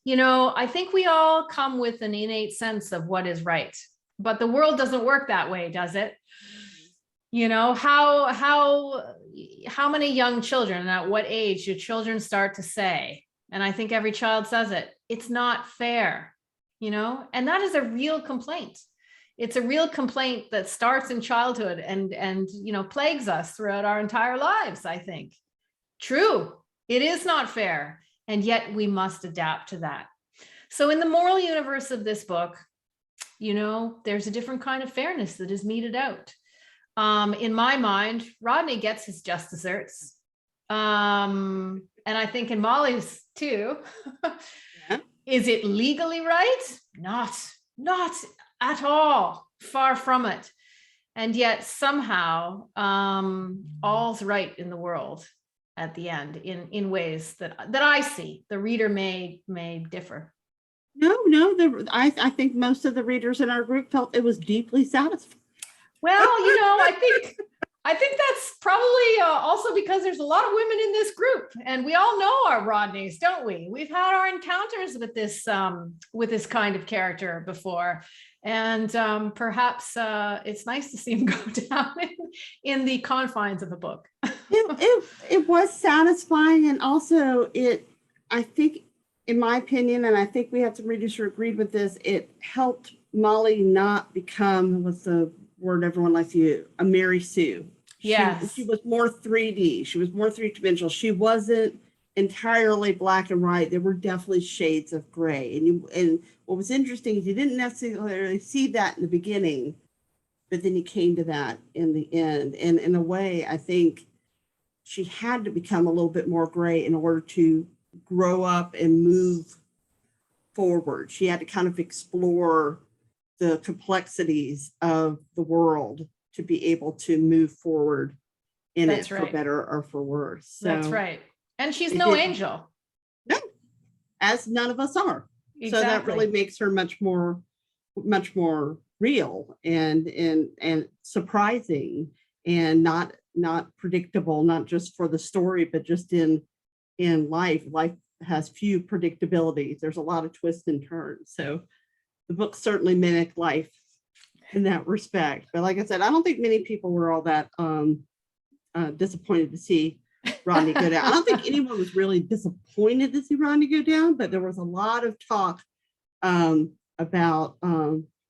I think we all come with an innate sense of what is right, but the world doesn't work that way, does it? How many young children and at what age do children start to say, and I think every child says it, it's not fair, and that is a real complaint. It's a real complaint that starts in childhood and plagues us throughout our entire lives, I think. True, it is not fair, and yet we must adapt to that. So in the moral universe of this book, there's a different kind of fairness that is meted out. In my mind, Rodney gets his just desserts. And I think in Molly's too. Yeah. Is it legally right? Not at all, far from it. And yet somehow all's right in the world. at the end in ways that I see. The reader may differ. No, I think most of the readers in our group felt it was deeply satisfying. Well, I think that's probably also because there's a lot of women in this group, and we all know our Rodneys, don't we? We've had our encounters with this kind of character before, and perhaps it's nice to see him go down in the confines of a book. It was satisfying, and also I think, in my opinion, and I think we have some readers who agreed with this, it helped Molly not become, what's the word everyone likes to use, a Mary Sue. Yes. She was more 3D. She was more three-dimensional. She wasn't entirely black and white. There were definitely shades of gray. And what was interesting is you didn't necessarily see that in the beginning, but then you came to that in the end. And in a way, I think she had to become a little bit more gray in order to grow up and move forward. She had to kind of explore the complexities of the world to be able to move forward in That's it, right. for better or for worse. So that's right. And she's no angel. No, as none of us are. Exactly. So that really makes her much more real and surprising, and not predictable, not just for the story, but just in life. Life has few predictabilities. There's a lot of twists and turns. So the book certainly mimicked life in that respect. But like I said, I don't think many people were all that disappointed to see Rodney go down. I don't think anyone was really disappointed to see Rodney go down, but there was a lot of talk about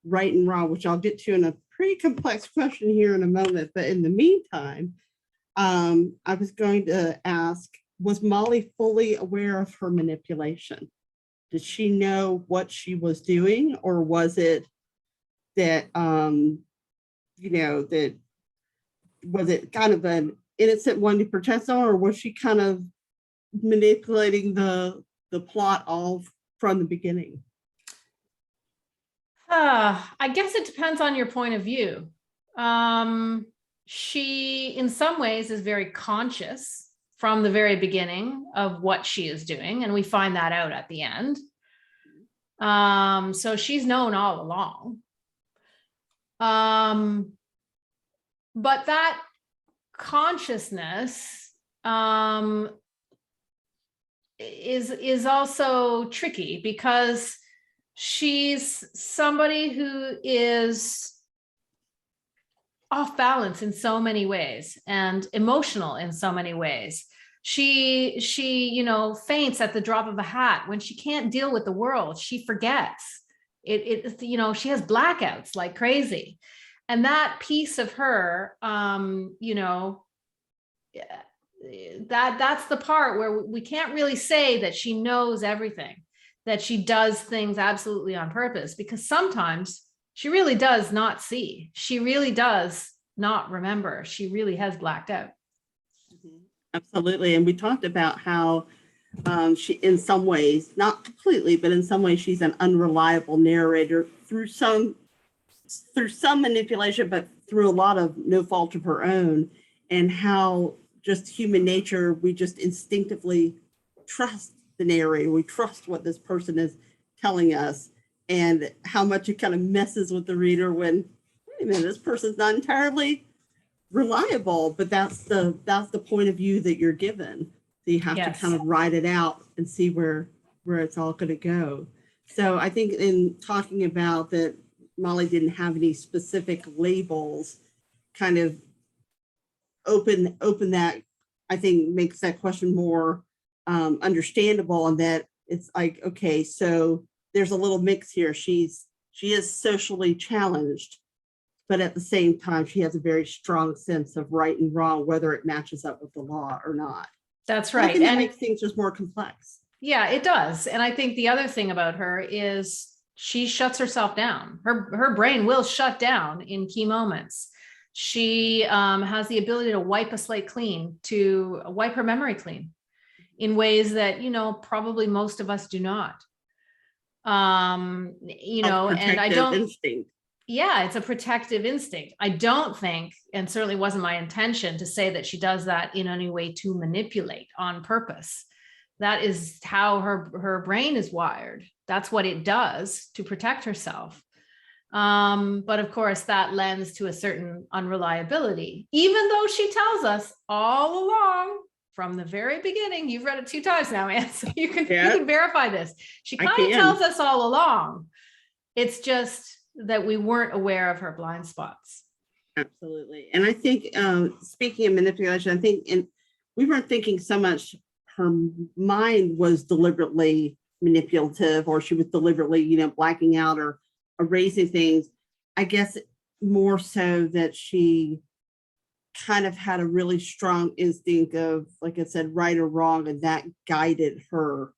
right and wrong, which I'll get to in a pretty complex question here in a moment. But in the meantime, I was going to ask, was Molly fully aware of her manipulation? Did she know what she was doing, or was it that, that was it kind of an innocent one to protect someone, or was she kind of manipulating the plot all from the beginning? I guess it depends on your point of view. She, in some ways, is very conscious from the very beginning of what she is doing, and we find that out at the end. So she's known all along. But that consciousness is also tricky, because she's somebody who is off balance in so many ways and emotional in so many ways. She faints at the drop of a hat. When she can't deal with the world, she forgets it. She has blackouts like crazy. And that piece of her, that's the part where we can't really say that she knows everything, that she does things absolutely on purpose, because sometimes she really does not see. She really does not remember. She really has blacked out. Absolutely. And we talked about how she, in some ways, not completely, but in some ways, she's an unreliable narrator through some manipulation, but through a lot of no fault of her own, and how just human nature, we just instinctively trust the narrator. We trust what this person is telling us, and how much it kind of messes with the reader when, wait a minute, this person's not entirely reliable, but that's the point of view that you're given. So you have to kind of ride it out and see where it's all going to go. So I think in talking about that, Molly didn't have any specific labels, kind of open that, I think makes that question more understandable, and that it's like, okay, so there's a little mix here. She is socially challenged, but at the same time, she has a very strong sense of right and wrong, whether it matches up with the law or not. That's right. And that makes things just more complex. Yeah, it does. And I think the other thing about her is she shuts herself down. Her brain will shut down in key moments. She has the ability to wipe a slate clean, to wipe her memory clean in ways that, probably most of us do not. And I don't, instinct. yeah, it's a protective instinct. I don't think, and certainly wasn't my intention to say that she does that in any way to manipulate on purpose. That is how her brain is wired. That's what it does to protect herself. But of course, that lends to a certain unreliability, even though she tells us all along from the very beginning. You've read it 2 times now, man, so you can verify this. She kind of tells us all along. It's just that we weren't aware of her blind spots. Absolutely. And I think, speaking of manipulation, I think we weren't thinking so much her mind was deliberately manipulative, or she was deliberately, blacking out or erasing things. I guess more so that she kind of had a really strong instinct of, like I said, right or wrong, and that guided her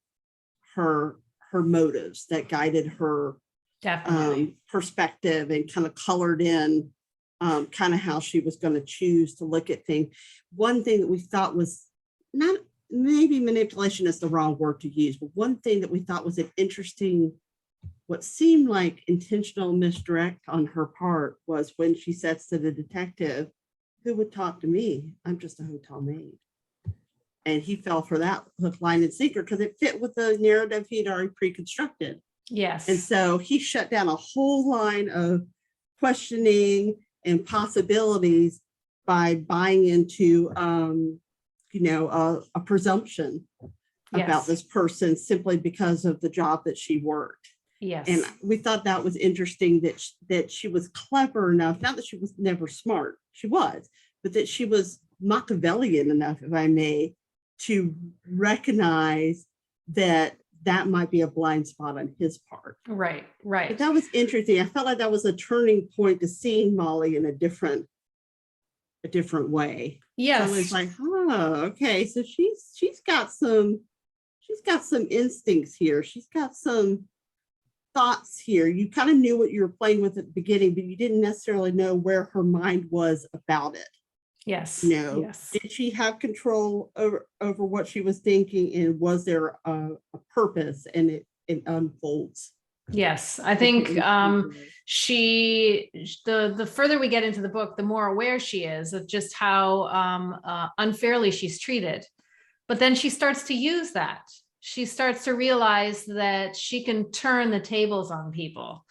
motives, that guided her perspective, and kind of colored in kind of how she was going to choose to look at things. One thing that we thought was, not maybe manipulation is the wrong word to use, but one thing that we thought was an interesting, what seemed like intentional misdirect on her part, was when she says to the detective, "Who would talk to me? I'm just a hotel maid." And he fell for that hook, line, and sinker because it fit with the narrative he'd already pre-constructed. Yes. And so he shut down a whole line of questioning and possibilities by buying into, a presumption about this person simply because of the job that she worked. Yes. And we thought that was interesting, that she was clever enough, not that she was never smart, she was, but that she was Machiavellian enough, if I may, to recognize that might be a blind spot on his part. Right. But that was interesting. I felt like that was a turning point to seeing Molly in a different way. Yes. So it's like, okay. So she's got some instincts here. She's got some thoughts here. You kind of knew what you were playing with at the beginning, but you didn't necessarily know where her mind was about it. Yes. Yes. Did she have control over what she was thinking, and was there a purpose? And it unfolds. Yes, I think the further we get into the book, the more aware she is of just how unfairly she's treated. But then she starts to use that. She starts to realize that she can turn the tables on people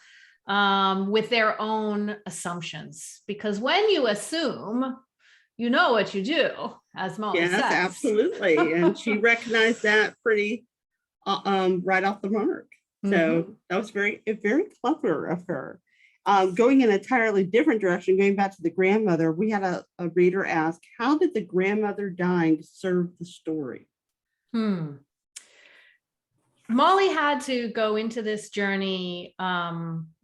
with their own assumptions. Because when you assume, you know what you do, as Molly says. Yes, absolutely. And she recognized that pretty right off the mark. So that was very clever of her. Going in an entirely different direction, going back to the grandmother, we had a reader ask, how did the grandmother dying serve the story? Molly had to go into this journey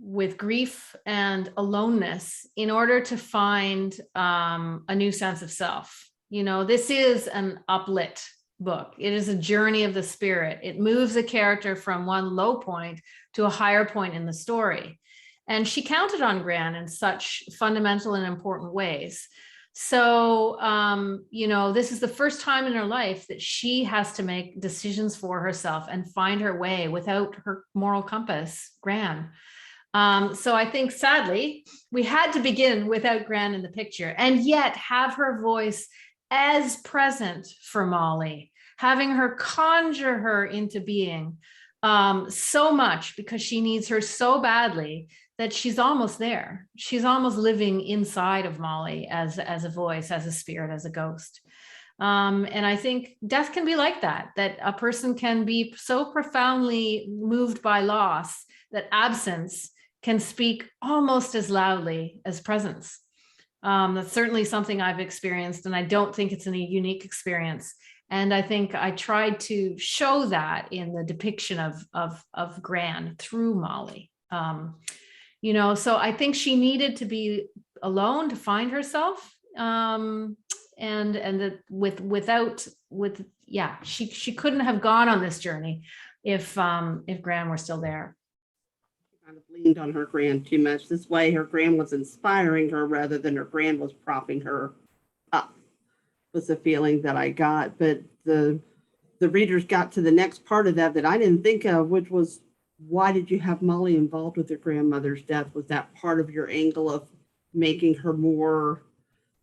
with grief and aloneness in order to find a new sense of self. This is an uplit book. It is a journey of the spirit. It moves a character from one low point to a higher point in the story. And she counted on Gran in such fundamental and important ways. So, this is the first time in her life that she has to make decisions for herself and find her way without her moral compass, Gran. So I think, sadly, we had to begin without Gran in the picture, and yet have her voice as present for Molly, having her conjure her into being so much, because she needs her so badly that she's almost there. She's almost living inside of Molly as a voice, as a spirit, as a ghost. And I think death can be like that a person can be so profoundly moved by loss that absence can speak almost as loudly as presence. That's certainly something I've experienced, and I don't think it's a unique experience. And I think I tried to show that in the depiction of Gran through Molly. So I think she needed to be alone to find herself, and that she couldn't have gone on this journey if Gran were still there. She kind of leaned on her Gran too much. This way, her Gran was inspiring her rather than her Gran was propping her up, was the feeling that I got. But the readers got to the next part of that I didn't think of, which was why did you have Molly involved with your grandmother's death? Was that part of your angle of making her more,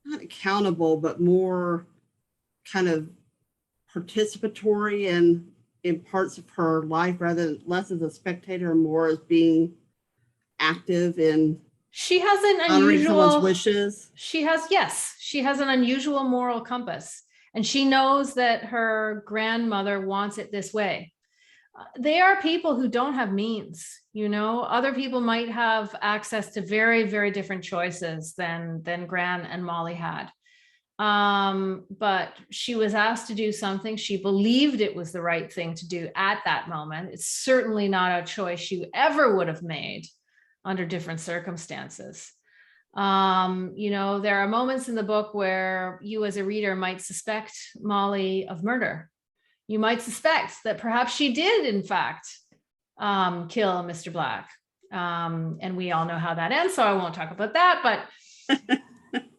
not accountable, but more kind of participatory in parts of her life, rather than less as a spectator, more as being active in She has an honoring someone's unusual, wishes? yes, she has an unusual moral compass, and she knows that her grandmother wants it this way. They are people who don't have means, you know. Other people might have access to very, very different choices than Gran and Molly had. But she was asked to do something. She believed it was the right thing to do at that moment. It's certainly not a choice she ever would have made under different circumstances. You know, there are moments in the book where you as a reader might suspect Molly of murder. You might suspect that perhaps she did, in fact, kill Mr. Black. And we all know how that ends, so I won't talk about that. But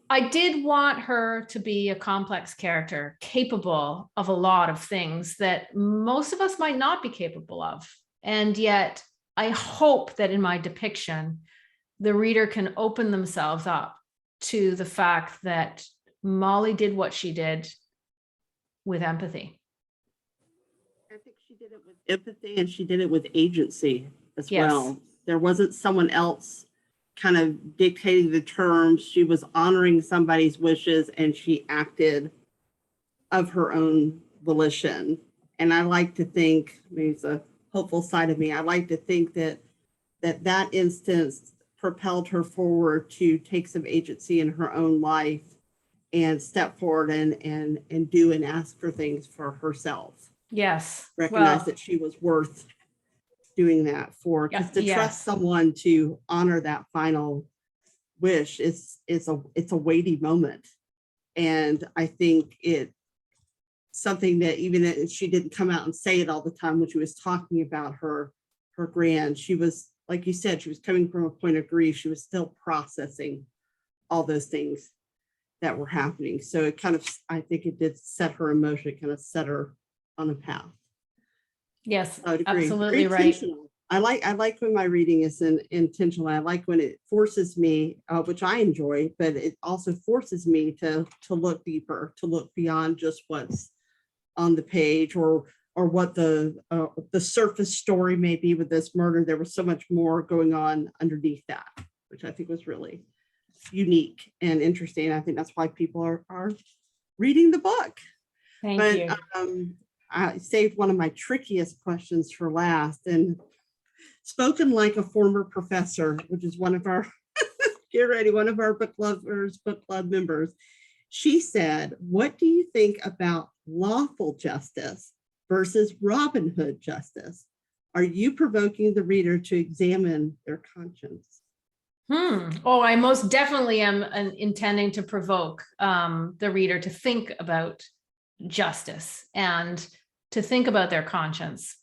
I did want her to be a complex character, capable of a lot of things that most of us might not be capable of. And yet, I hope that in my depiction, the reader can open themselves up to the fact that Molly did what she did with empathy. I think she did it with empathy, and she did it with agency as Yes. well. There wasn't someone else kind of dictating the terms. She was honoring somebody's wishes, and she acted of her own volition. And I like to think, maybe it's a hopeful side of me, I like to think that that instance propelled her forward to take some agency in her own life and step forward and do and ask for things for herself. Yes. Recognize Well, that she was worth doing that for, because to yes. trust someone to honor that final wish is it's a weighty moment. And I think it's something that, even if she didn't come out and say it all the time when she was talking about her grand, she was, like you said, she was coming from a point of grief. She was still processing all those things that were happening. So it kind of, I think it did set her emotion, it kind of set her on a path. Yes, I would agree. absolutely Very right. intentional. I like when my reading is intentional. I like when it forces me, which I enjoy, but it also forces me to look deeper, to look beyond just what's on the page, or what the surface story may be with this murder. There was so much more going on underneath that, which I think was really unique and interesting. I think that's why people are reading the book. Thank you. I saved one of my trickiest questions for last, and spoken like a former professor, which is one of our get ready, one of our book club members. She said, "What do you think about lawful justice versus Robin Hood justice? Are you provoking the reader to examine their conscience?" Oh, I most definitely am intending to provoke the reader to think about justice and to think about their conscience.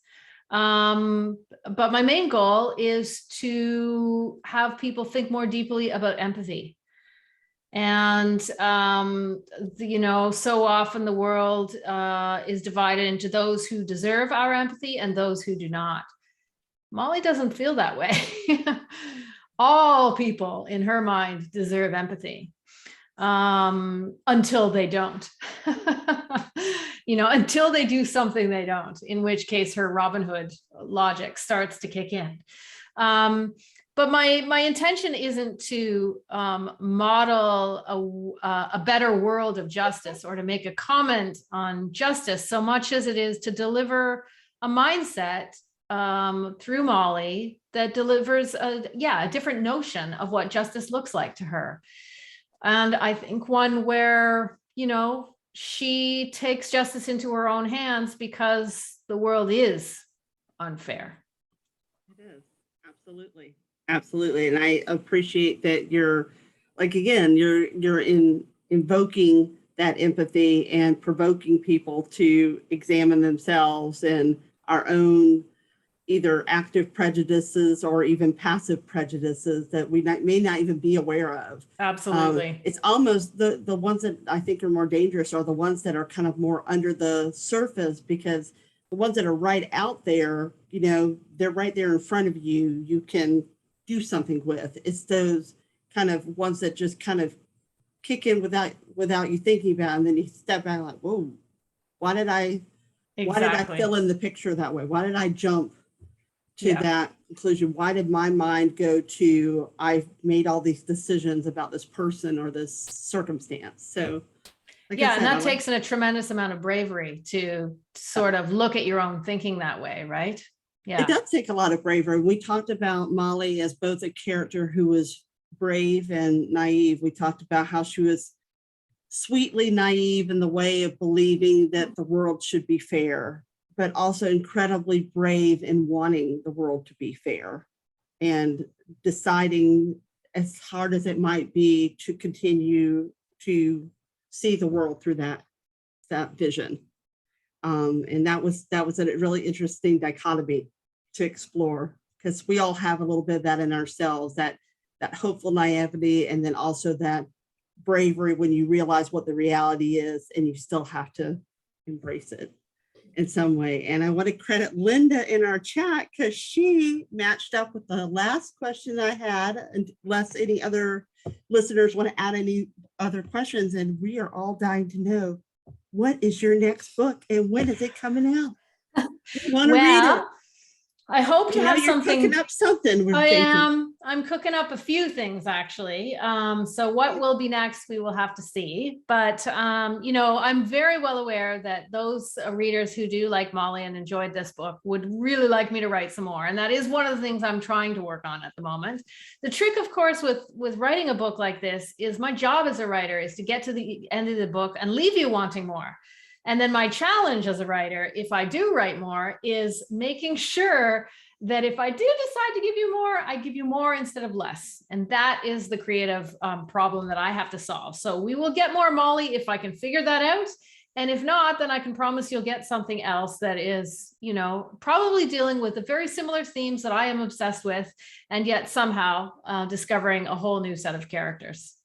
But my main goal is to have people think more deeply about empathy. And, you know, so often the world is divided into those who deserve our empathy and those who do not. Molly doesn't feel that way. All people in her mind deserve empathy, until they don't. You know, until they do something they don't, in which case her Robin Hood logic starts to kick in. But my intention isn't to model a better world of justice or to make a comment on justice so much as it is to deliver a mindset through Molly that delivers a different notion of what justice looks like to her. And I think one where, you know, she takes justice into her own hands because the world is unfair. It is. Absolutely. Absolutely. And I appreciate that you're, like, again, you're invoking that empathy and provoking people to examine themselves and our own either active prejudices or even passive prejudices that we may not even be aware of. Absolutely. It's almost the ones that I think are more dangerous are the ones that are kind of more under the surface, because the ones that are right out there, they're right there in front of you. You can do something with. It's those kind of ones that just kind of kick in without you thinking about it, and then you step back like, whoa, why did I Exactly. fill in the picture that way? Why did I jump to Yeah. that conclusion? Why did my mind go to, I've made all these decisions about this person or this circumstance? So like I Yeah, and said, that takes in a tremendous amount of bravery to sort of look at your own thinking that way, right? it Yeah. does take a lot of bravery. We talked about Molly as both a character who was brave and naive. We talked about how she was sweetly naive in the way of believing that the world should be fair, but also incredibly brave in wanting the world to be fair and deciding, as hard as it might be, to continue to see the world through that vision. And that was a really interesting dichotomy to explore, because we all have a little bit of that in ourselves, that hopeful naivety, and then also that bravery when you realize what the reality is and you still have to embrace it in some way. And I want to credit Linda in our chat because she matched up with the last question I had, unless any other listeners want to add any other questions. And we are all dying to know, what is your next book and when is it coming out? We want to read it. I hope to have you're something. Cooking up something. We're thinking. I'm cooking up a few things actually. So what will be next, we will have to see. But I'm very well aware that those readers who do like Molly and enjoyed this book would really like me to write some more. And that is one of the things I'm trying to work on at the moment. The trick, of course, with writing a book like this is my job as a writer is to get to the end of the book and leave you wanting more. And then my challenge as a writer, if I do write more, is making sure that if I do decide to give you more, I give you more instead of less. And that is the creative problem that I have to solve. So we will get more Molly if I can figure that out. And if not, then I can promise you'll get something else that is, probably dealing with the very similar themes that I am obsessed with, and yet somehow discovering a whole new set of characters.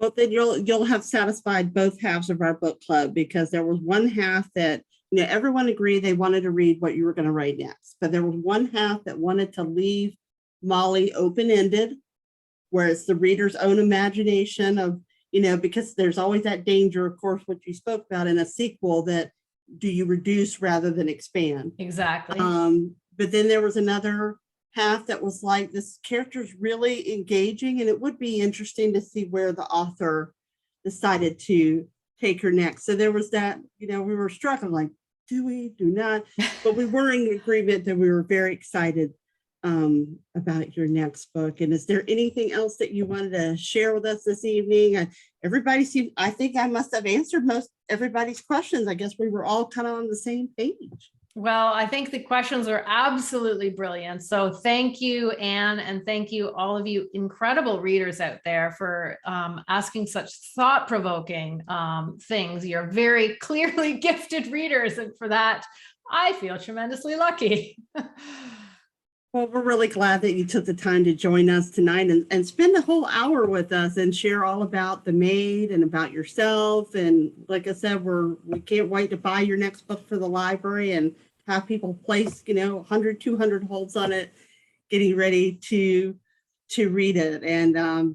Well, then you'll have satisfied both halves of our book club, because there was one half that everyone agreed they wanted to read what you were going to write next, but there was one half that wanted to leave Molly open-ended, where it's the reader's own imagination of, because there's always that danger, of course, what you spoke about in a sequel, that do you reduce rather than expand? Exactly. But then there was another half that was like, this character's really engaging, and it would be interesting to see where the author decided to take her next. So there was that, we were struggling, like, do we, do not, but we were in agreement that we were very excited about your next book. And is there anything else that you wanted to share with us this evening? I think I must have answered most everybody's questions. I guess we were all kind of on the same page. Well, I think the questions are absolutely brilliant. So thank you, Anne, and thank you all of you incredible readers out there for asking such thought-provoking things. You're very clearly gifted readers, and for that, I feel tremendously lucky. Well, we're really glad that you took the time to join us tonight and spend a whole hour with us and share all about The Maid and about yourself. And like I said, we can't wait to buy your next book for the library and have people place, 100, 200 holds on it, getting ready to read it. And,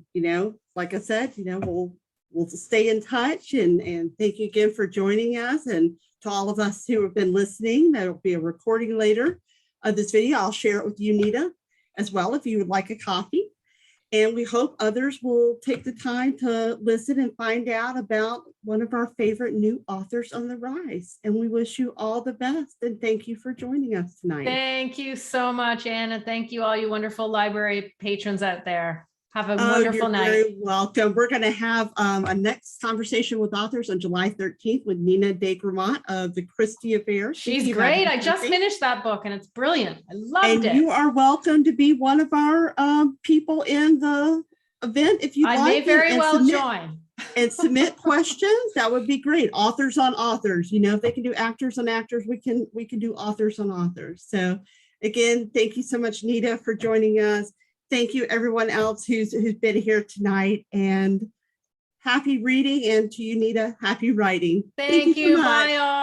like I said, we'll stay in touch, and thank you again for joining us. And to all of us who have been listening, there'll be a recording later of this video. I'll share it with you, Nita, as well, if you would like a copy. And we hope others will take the time to listen and find out about one of our favorite new authors on the rise. And we wish you all the best. And thank you for joining us tonight. Thank you so much, Anne. And thank you all you wonderful library patrons out there. Have a wonderful night. You're very welcome. We're going to have a next conversation with authors on July 13th with Nina DeGramont of the Christie Affair. She's great. I just finished that book and it's brilliant. I loved it. And you are welcome to be one of our people in the event if you like. I may very well join. And submit questions. That would be great. Authors on authors. If they can do actors on actors, we can do authors on authors. So again, thank you so much, Nita, for joining us. Thank you, everyone else who's been here tonight, and happy reading. And to you, Nita, happy writing. Thank you. So much. Bye, all.